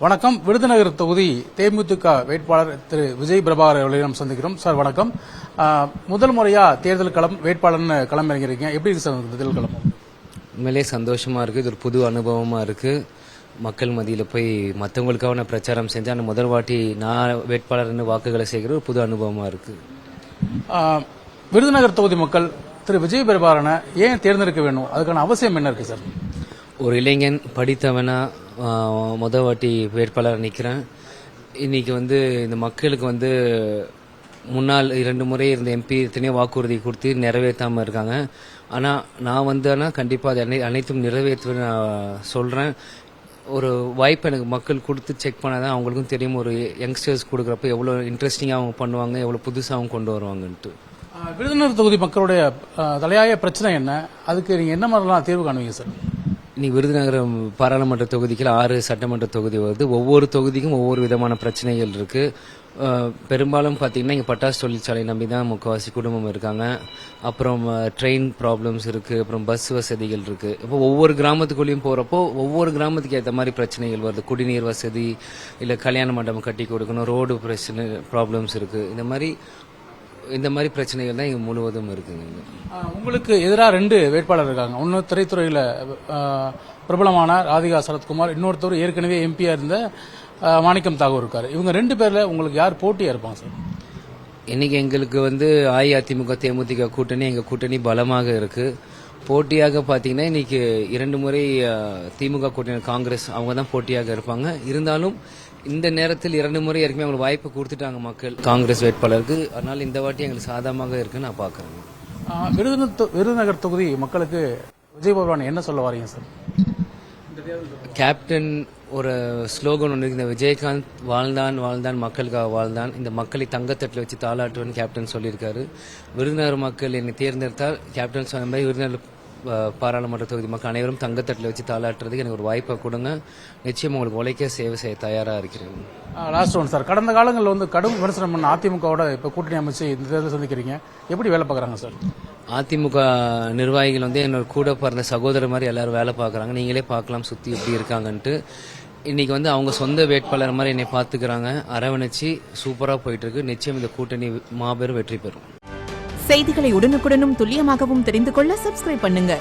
வணக்கம். விருதுநகர் தொகுதி தேமுதிக வேட்பாளர் திரு விஜய் பிரபாகர் அவர்களை நாம் சந்திக்கிறோம். சார் வணக்கம். முதல் முறையா தேர்தல் களம் வேட்பாளர்னு களம் இறங்கிருக்கீங்க. எப்படி இருக்கு சார் தேர்தல் களம்? உண்மையிலே சந்தோஷமா இருக்கு. இது ஒரு புது அனுபவமா இருக்கு. மக்கள் மத்தியில் போய் மற்றவங்களுக்காக நான் பிரச்சாரம் செஞ்சேன். ஆனால் முதல் வாட்டி நான் வேட்பாளர்னு வாக்குகளை செய்கிற ஒரு புது அனுபவமா இருக்கு. விருதுநகர் தொகுதி மக்கள் திரு விஜய் பிரபாகரனை ஏன் தேர்ந்தெடுக்க வேணும்? அதுக்கான அவசியம் என்ன இருக்கு சார்? ஒரு இளைஞன் படித்தவனா முதல் வாட்டி வேட்பாளர் நிற்கிறேன். இன்னைக்கு இந்த மக்களுக்கு முன்னாள் 2 முறை இருந்த எம்பி எத்தனையோ வாக்குறுதி கொடுத்து நிறைவேற்றாமல் இருக்காங்க. ஆனால் நான் கண்டிப்பாக அதை அனைத்தும் நிறைவேற்றுவேன் நான் சொல்கிறேன். ஒரு வாய்ப்பு எனக்கு மக்கள் கொடுத்து செக் பண்ணாதான் அவங்களுக்கும் தெரியும் ஒரு யங்ஸ்டர்ஸ் கொடுக்குறப்ப எவ்வளோ இன்ட்ரெஸ்டிங்காக அவங்க பண்ணுவாங்க, எவ்வளோ புதுசாக அவங்க கொண்டு வருவாங்கன்ட்டு. விருதுநகர் தொகுதி மக்களுடைய தலையாய பிரச்சனை என்ன? அதுக்கு நீங்கள் என்ன மாதிரிலாம் தீர்வு காணுவீங்க சார்? இன்னைக்கு விருதுநகரம் பாராளுமன்ற தொகுதிக்கு 6 சட்டமன்ற தொகுதி வருது. ஒவ்வொரு தொகுதிக்கும் ஒவ்வொரு விதமான பிரச்சனைகள் இருக்கு. பெரும்பாலும் பார்த்தீங்கன்னா இங்கே பட்டாசு தொழிற்சாலை நம்பி தான் முக்கால்வாசி குடும்பம் இருக்காங்க. அப்புறம் ட்ரெயின் ப்ராப்ளம்ஸ் இருக்கு. அப்புறம் பஸ் வசதிகள் இருக்கு. இப்போ ஒவ்வொரு கிராமத்துக்குள்ளேயும் போறப்போ ஒவ்வொரு கிராமத்துக்கு ஏற்ற மாதிரி பிரச்சனைகள் வருது. குடிநீர் வசதி, இல்லை கல்யாண மண்டபம் கட்டி கொடுக்கணும், ரோடு பிரச்சனை ப்ராப்ளம்ஸ் இருக்கு. இந்த மாதிரி பிரச்சனைகள் தான் இங்கே முழுவதும் இருக்குங்க. உங்களுக்கு எதிராக 2 வேட்பாளர் இருக்காங்க. ஒன்று திரைத்துறையில் பிரபலமான ராதிகா சரத்குமார், இன்னொருத்தர் ஏற்கனவே எம்பியா இருந்த மாணிக்கம் தாகூர் இருக்காரு. இவங்க 2 பேர்ல உங்களுக்கு யார் போட்டியா இருப்பாங்க சார்? இன்னைக்கு எங்களுக்கு அஇஅதிமுக தேமுதிக கூட்டணி, எங்க கூட்டணி பலமாக இருக்கு. போட்டியாக பாத்தீங்கன்னா இன்னைக்கு 2 முறை திமுக கூட்டணி காங்கிரஸ் அவங்க தான் போட்டியாக இருப்பாங்க. இருந்தாலும் இந்த நேரத்தில் 2 முறை ஏற்கனவே அவங்களுக்கு வாய்ப்பு கொடுத்துட்டாங்க மக்கள் காங்கிரஸ் வேட்பாளருக்கு. அதனால இந்த வாட்டி எங்களுக்கு சாதகமாக இருக்குன்னு நான் பாக்குறேன். விருதுநகர் தொகுதி மக்களுக்கு விஜய் பகவான் என்ன சொல்ல வரீங்க சார்? கேப்டன் ஒரு ஸ்லோகன் ஒன்று, இந்த விஜயகாந்த் வாழ்ந்தான் மக்களுக்காக வாழ்ந்தான், இந்த மக்களை தங்கத்தட்டில் வச்சு தாளாட்டுவன்னு கேப்டன் சொல்லியிருக்காரு. விருதுநகர் மக்கள் என்னை தேர்ந்தெடுத்தால் கேப்டன் சொன்ன மாதிரி விருதுநகர் பாராளுமன்ற தொகுதி மக்கள் அனைவரும் தங்கத்தட்டில் வச்சு தாளாட்டுறதுக்கு எனக்கு ஒரு வாய்ப்பை கொடுங்க. நிச்சயம் உங்களுக்கு உழைக்க சேவை செய்ய தயாராக இருக்கிறேன். லாஸ்ட் ஒன் சார், கடந்த காலங்களில் கடும் விமர்சனம் பண்ண அதிமுகவோட இப்போ கூட்டணி அமைச்சு இந்த தேர்தல் சந்திக்கிறீங்க. எப்படி வேலை பார்க்குறாங்க சார்? அதிமுக நிர்வாகிகள் என்னோட கூட பிறந்த சகோதரர் மாதிரி எல்லாரும் வேலை பார்க்குறாங்க. நீங்களே பார்க்கலாம் சுற்றி எப்படி இருக்காங்கன்ட்டு. இன்னைக்கு அவங்க சொந்த வேட்பாளர் மாதிரி என்னை பார்த்துக்கிறாங்க, அரவணைச்சு சூப்பராக போயிட்டு இருக்கு. நிச்சயம் இந்த கூட்டணி மாபெரும் வெற்றி பெறும். செய்திகளை உடனுக்குடனும் துல்லியமாகவும் தெரிந்து கொள்ள சப்ஸ்கிரைப் பண்ணுங்க.